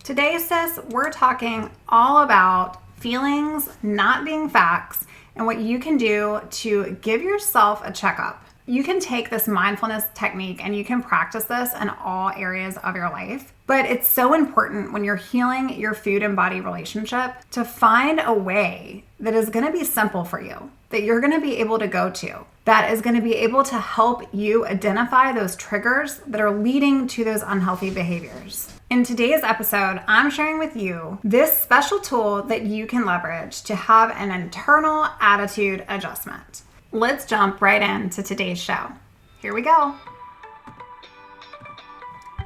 Today, sis, we're talking all about feelings not being facts and what you can do to give yourself a checkup. You can take this mindfulness technique and you can practice this in all areas of your life. But it's so important when you're healing your food and body relationship to find a way that is going to be simple for you, that you're going to be able to go to, that is going to be able to help you identify those triggers that are leading to those unhealthy behaviors. In today's episode, I'm sharing with you this special tool that you can leverage to have an internal attitude adjustment. Let's jump right into today's show. Here we go.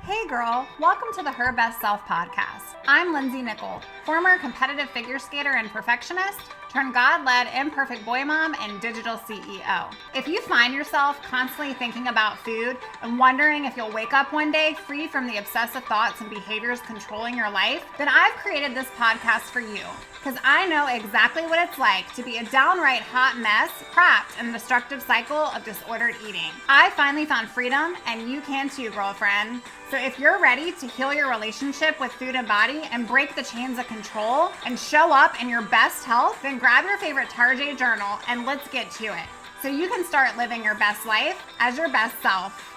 Hey girl, welcome to the Her Best Self podcast. I'm Lindsay Nickel, former competitive figure skater and perfectionist, turned God-led imperfect boy mom and digital CEO. If you find yourself constantly thinking about food and wondering if you'll wake up one day free from the obsessive thoughts and behaviors controlling your life, then I've created this podcast for you. Because I know exactly what it's like to be a downright hot mess, trapped in a destructive cycle of disordered eating. I finally found freedom, and you can too, girlfriend. So if you're ready to heal your relationship with food and body and break the chains of control and show up in your best health, then grab your favorite Purge journal and let's get to it. So you can start living your best life as your best self.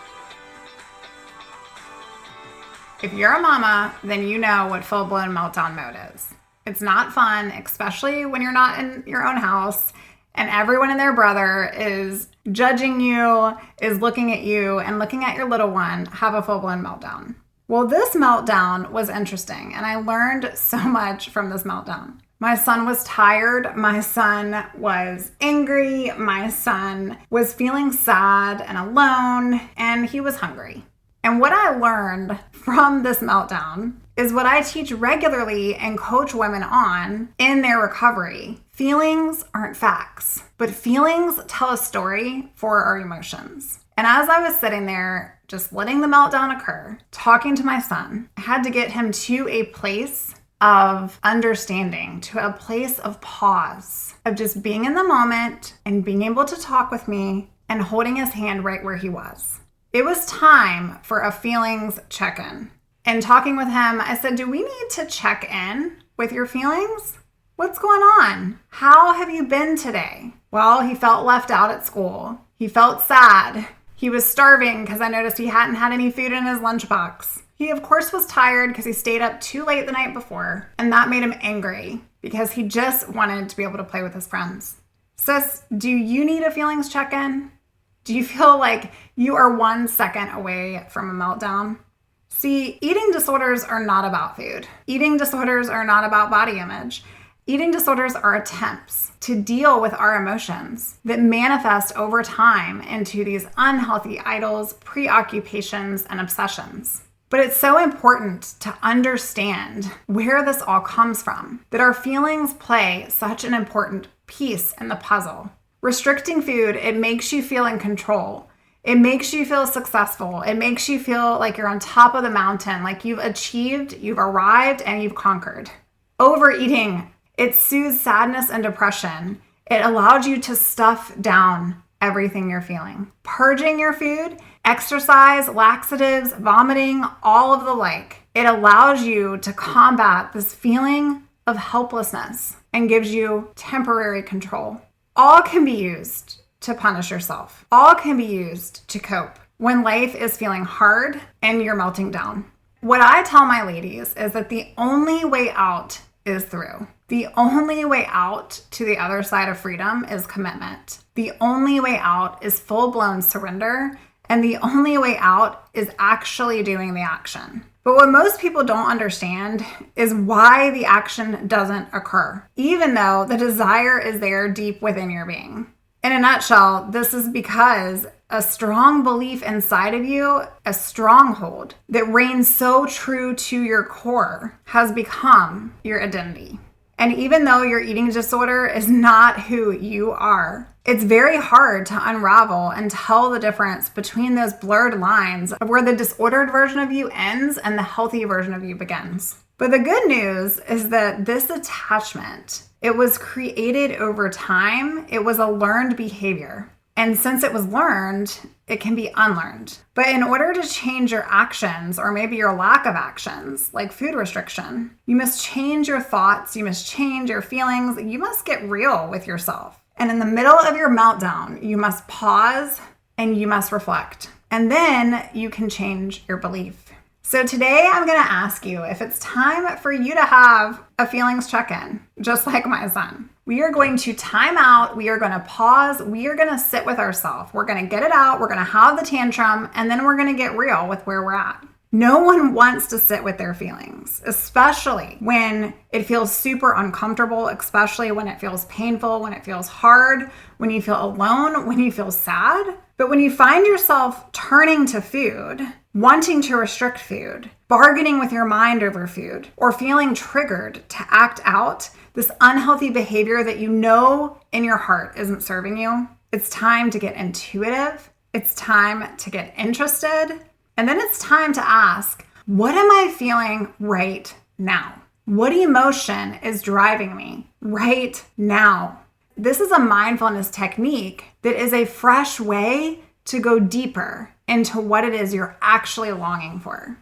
If you're a mama, then you know what full-blown meltdown mode is. It's not fun, especially when you're not in your own house and everyone and their brother is judging you, is looking at you, and looking at your little one have a full-blown meltdown. Well, this meltdown was interesting, and I learned so much from this meltdown. My son was tired. My son was angry. My son was feeling sad and alone, and he was hungry. And what I learned from this meltdown is what I teach regularly and coach women on in their recovery. Feelings aren't facts, but feelings tell a story for our emotions. And as I was sitting there, just letting the meltdown occur, talking to my son, I had to get him to a place of understanding, to a place of pause, of just being in the moment and being able to talk with me and holding his hand right where he was. It was time for a feelings check-in. And talking with him, I said, do we need to check in with your feelings? What's going on? How have you been today? Well, he felt left out at school. He felt sad. He was starving because I noticed he hadn't had any food in his lunchbox. He, of course, was tired because he stayed up too late the night before, and that made him angry because he just wanted to be able to play with his friends. Sis, do you need a feelings check-in? Do you feel like you are 1 second away from a meltdown? See, eating disorders are not about food. Eating disorders are not about body image. Eating disorders are attempts to deal with our emotions that manifest over time into these unhealthy idols, preoccupations, and obsessions. But it's so important to understand where this all comes from, that our feelings play such an important piece in the puzzle. Restricting food, it makes you feel in control. It makes you feel successful. It makes you feel like you're on top of the mountain, like you've achieved, you've arrived, and you've conquered. Overeating, it soothes sadness and depression. It allows you to stuff down everything you're feeling. Purging your food, exercise, laxatives, vomiting, all of the like. It allows you to combat this feeling of helplessness and gives you temporary control. All can be used to punish yourself. All can be used to cope when life is feeling hard and you're melting down. What I tell my ladies is that the only way out is through. The only way out to the other side of freedom is commitment. The only way out is full-blown surrender. And the only way out is actually doing the action. But what most people don't understand is why the action doesn't occur, even though the desire is there deep within your being. In a nutshell, this is because a strong belief inside of you, a stronghold that reigns so true to your core, has become your identity. And even though your eating disorder is not who you are, it's very hard to unravel and tell the difference between those blurred lines of where the disordered version of you ends and the healthy version of you begins. But the good news is that this attachment, it was created over time. It was a learned behavior. And since it was learned, it can be unlearned. But in order to change your actions, or maybe your lack of actions, like food restriction, you must change your thoughts, you must change your feelings, you must get real with yourself. And in the middle of your meltdown, you must pause and you must reflect. And then you can change your belief. So today I'm going to ask you if it's time for you to have a feelings check-in, just like my son. We are going to time out. We are going to pause. We are going to sit with ourselves. We're going to get it out. We're going to have the tantrum, and then we're going to get real with where we're at. No one wants to sit with their feelings, especially when it feels super uncomfortable, especially when it feels painful, when it feels hard, when you feel alone, when you feel sad. But when you find yourself turning to food, wanting to restrict food, bargaining with your mind over food, or feeling triggered to act out this unhealthy behavior that you know in your heart isn't serving you, it's time to get intuitive. It's time to get interested. And then it's time to ask, what am I feeling right now? What emotion is driving me right now? This is a mindfulness technique that is a fresh way to go deeper into what it is you're actually longing for.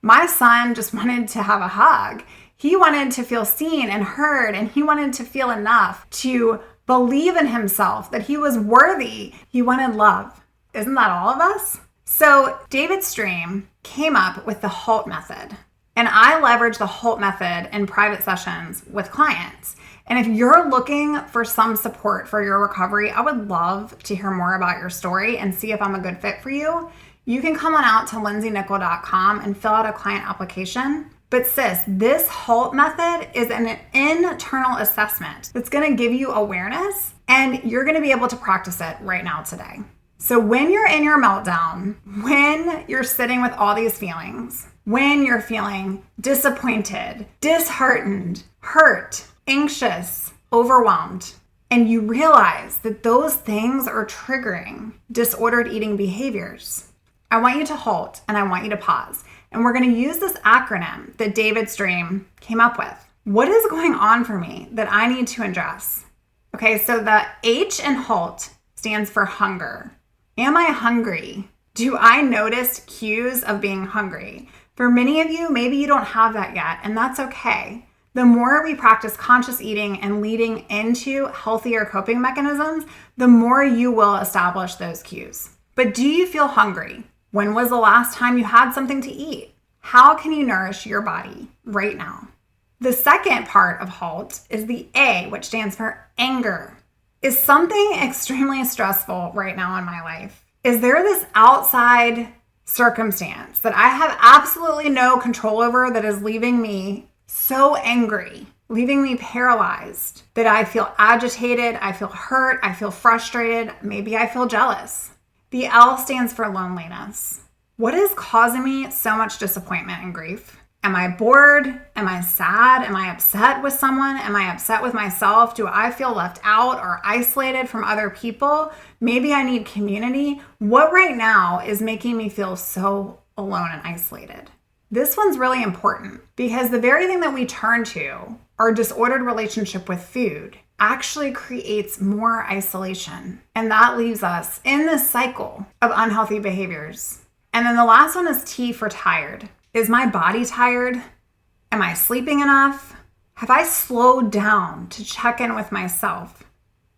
My son just wanted to have a hug. He wanted to feel seen and heard, and he wanted to feel enough to believe in himself that he was worthy. He wanted love. Isn't that all of us? So David Stream came up with the HALT method, and I leverage the HALT method in private sessions with clients. And if you're looking for some support for your recovery, I would love to hear more about your story and see if I'm a good fit for you. You can come on out to lindsaynickel.com and fill out a client application. But sis, this HALT method is an internal assessment that's going to give you awareness, and you're going to be able to practice it right now today. So when you're in your meltdown, when you're sitting with all these feelings, when you're feeling disappointed, disheartened, hurt, anxious, overwhelmed, and you realize that those things are triggering disordered eating behaviors, I want you to halt and I want you to pause. And we're going to use this acronym that David Stream came up with. What is going on for me that I need to address? Okay, so the H in HALT stands for hunger. Am I hungry? Do I notice cues of being hungry? For many of you, maybe you don't have that yet, and that's okay. The more we practice conscious eating and leading into healthier coping mechanisms, the more you will establish those cues. But do you feel hungry? When was the last time you had something to eat? How can you nourish your body right now? The second part of HALT is the A, which stands for anger. Is something extremely stressful right now in my life? Is there this outside circumstance that I have absolutely no control over that is leaving me so angry, leaving me paralyzed, that I feel agitated, I feel hurt, I feel frustrated, maybe I feel jealous? The L stands for loneliness. What is causing me so much disappointment and grief? Am I bored? Am I sad? Am I upset with someone? Am I upset with myself? Do I feel left out or isolated from other people? Maybe I need community. What right now is making me feel so alone and isolated? This one's really important because the very thing that we turn to, our disordered relationship with food, actually creates more isolation. And that leaves us in this cycle of unhealthy behaviors. And then the last one is T for tired. Is my body tired? Am I sleeping enough? Have I slowed down to check in with myself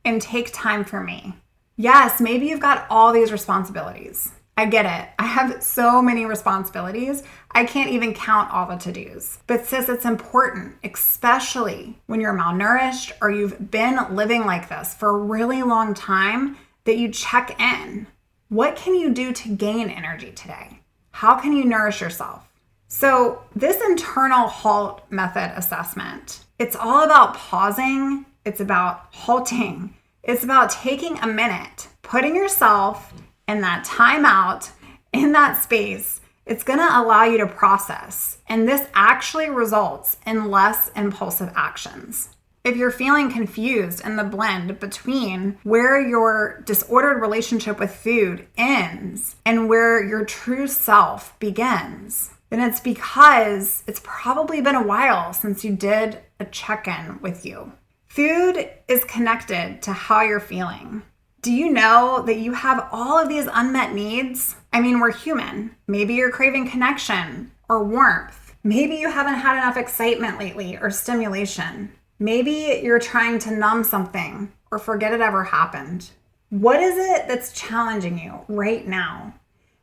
and take time for me? Yes, maybe you've got all these responsibilities. I get it. I have so many responsibilities. I can't even count all the to-dos. But sis, it's important, especially when you're malnourished or you've been living like this for a really long time, that you check in. What can you do to gain energy today? How can you nourish yourself? So this internal HALT method assessment, it's all about pausing. It's about halting. It's about taking a minute, putting yourself in that timeout, in that space. It's going to allow you to process. And this actually results in less impulsive actions. If you're feeling confused in the blend between where your disordered relationship with food ends and where your true self begins, then it's because it's probably been a while since you did a check-in with you. Food is connected to how you're feeling. Do you know that you have all of these unmet needs? I mean, we're human. Maybe you're craving connection or warmth. Maybe you haven't had enough excitement lately or stimulation. Maybe you're trying to numb something or forget it ever happened. What is it that's challenging you right now?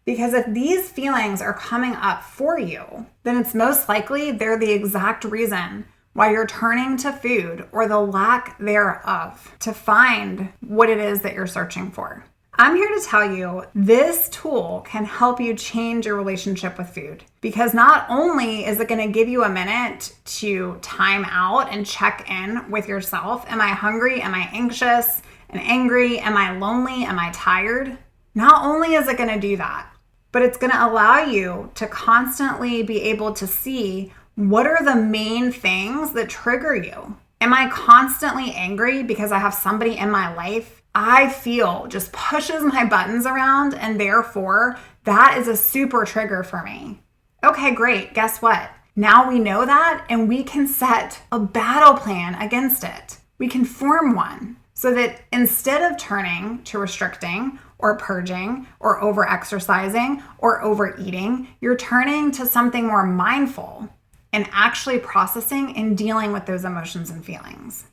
Because if these feelings are coming up for you, then it's most likely they're the exact reason why you're turning to food or the lack thereof to find what it is that you're searching for. I'm here to tell you this tool can help you change your relationship with food, because not only is it going to give you a minute to time out and check in with yourself. Am I hungry? Am I anxious and angry? Am I lonely? Am I tired? Not only is it going to do that, but it's going to allow you to constantly be able to see what are the main things that trigger you. Am I constantly angry because I have somebody in my life I feel just pushes my buttons around, and therefore that is a super trigger for me? Okay, great. Guess what? Now we know that, and we can set a battle plan against it. We can form one so that instead of turning to restricting or purging or over-exercising or overeating, you're turning to something more mindful and actually processing and dealing with those emotions and feelings.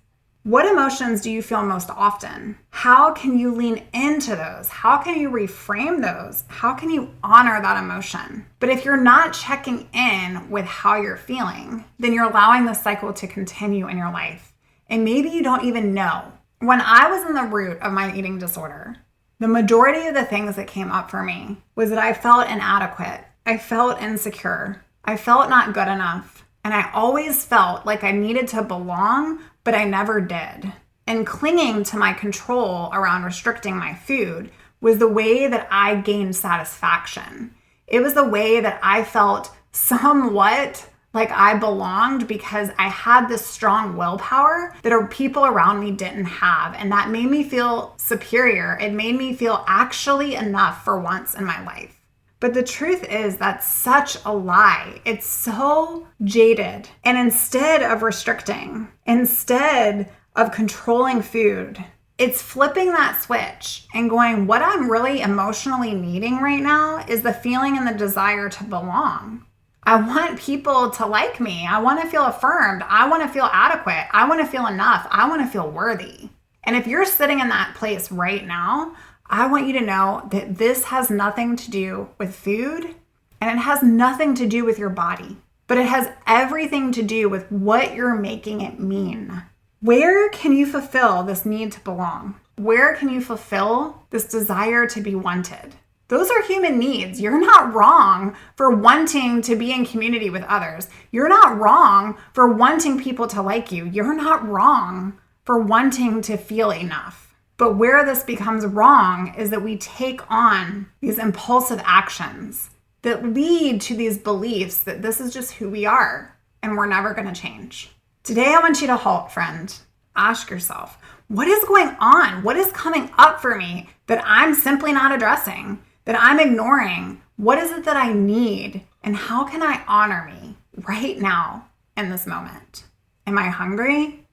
What emotions do you feel most often? How can you lean into those? How can you reframe those? How can you honor that emotion? But if you're not checking in with how you're feeling, then you're allowing the cycle to continue in your life. And maybe you don't even know. When I was in the root of my eating disorder, the majority of the things that came up for me was that I felt inadequate. I felt insecure. I felt not good enough. And I always felt like I needed to belong, but I never did. And clinging to my control around restricting my food was the way that I gained satisfaction. It was the way that I felt somewhat like I belonged, because I had this strong willpower that people around me didn't have. And that made me feel superior. It made me feel actually enough for once in my life. But the truth is that's such a lie. It's so jaded. And instead of restricting, instead of controlling food, it's flipping that switch and going, what I'm really emotionally needing right now is the feeling and the desire to belong. I want people to like me. I want to feel affirmed. I want to feel adequate. I want to feel enough. I want to feel worthy. And if you're sitting in that place right now, I want you to know that this has nothing to do with food, and it has nothing to do with your body, but it has everything to do with what you're making it mean. Where can you fulfill this need to belong? Where can you fulfill this desire to be wanted? Those are human needs. You're not wrong for wanting to be in community with others. You're not wrong for wanting people to like you. You're not wrong for wanting to feel enough. But where this becomes wrong is that we take on these impulsive actions that lead to these beliefs that this is just who we are and we're never going to change. Today, I want you to halt, friend. Ask yourself, what is going on? What is coming up for me that I'm simply not addressing, that I'm ignoring? What is it that I need? And how can I honor me right now in this moment? Am I hungry?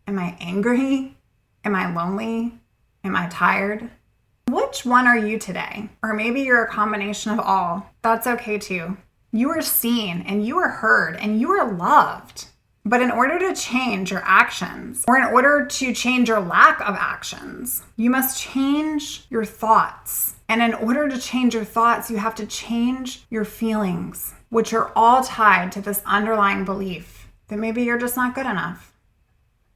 Am I angry? Am I lonely? Am I tired? Which one are you today? Or maybe you're a combination of all. That's okay too. You are seen and you are heard and you are loved. But in order to change your actions, or in order to change your lack of actions, you must change your thoughts. And in order to change your thoughts, you have to change your feelings, which are all tied to this underlying belief that maybe you're just not good enough.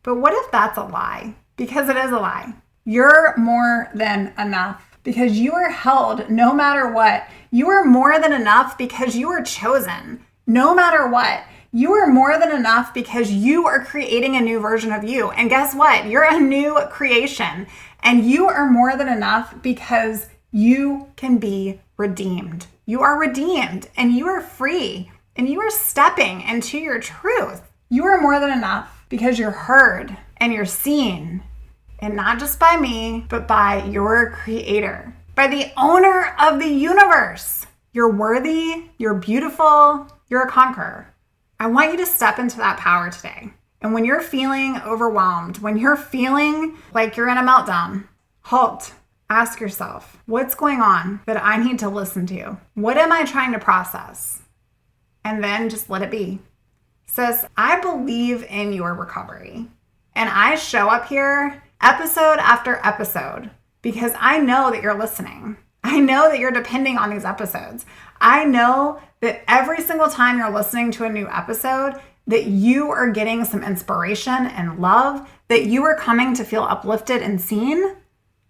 But what if that's a lie? Because it is a lie. You're more than enough because you are held no matter what. You are more than enough because you are chosen no matter what. You are more than enough because you are creating a new version of you. And guess what? You're a new creation. And you are more than enough because you can be redeemed. You are redeemed and you are free and you are stepping into your truth. You are more than enough because you're heard and you're seen. And not just by me, but by your creator, by the owner of the universe. You're worthy, you're beautiful, you're a conqueror. I want you to step into that power today. And when you're feeling overwhelmed, when you're feeling like you're in a meltdown, halt. Ask yourself, what's going on that I need to listen to? What am I trying to process? And then just let it be. Sis, I believe in your recovery. And I show up here episode after episode because I know that you're listening. I know that you're depending on these episodes. I know that every single time you're listening to a new episode, that you are getting some inspiration and love, that you are coming to feel uplifted and seen,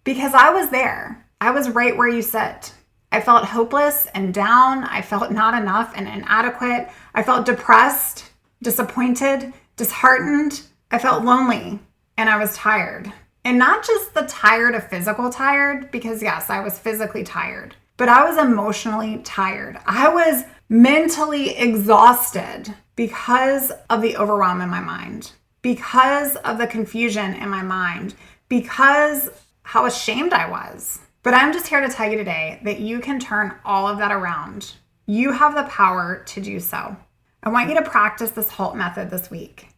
because I was there. I was right where you sit. I felt hopeless and down. I felt not enough and inadequate. I felt depressed, disappointed, disheartened. I felt lonely, and I was tired. And not just the tired of physical tired, because yes, I was physically tired, but I was emotionally tired. I was mentally exhausted because of the overwhelm in my mind, because of the confusion in my mind, because how ashamed I was. But I'm just here to tell you today that you can turn all of that around. You have the power to do so. I want you to practice this HALT method this week.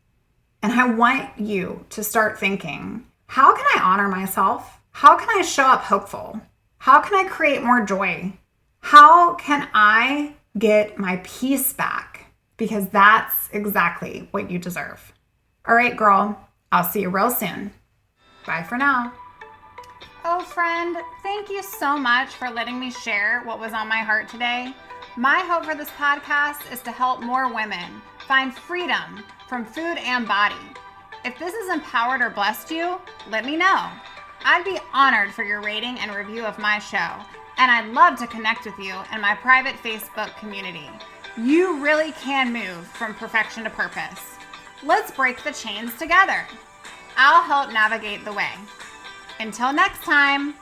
And I want you to start thinking, how can I honor myself? How can I show up hopeful? How can I create more joy? How can I get my peace back? Because that's exactly what you deserve. All right, girl, I'll see you real soon. Bye for now. Oh, friend, thank you so much for letting me share what was on my heart today. My hope for this podcast is to help more women find freedom from food and body. If this has empowered or blessed you, let me know. I'd be honored for your rating and review of my show, and I'd love to connect with you in my private Facebook community. You really can move from perfection to purpose. Let's break the chains together. I'll help navigate the way. Until next time,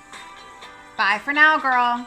bye for now, girl.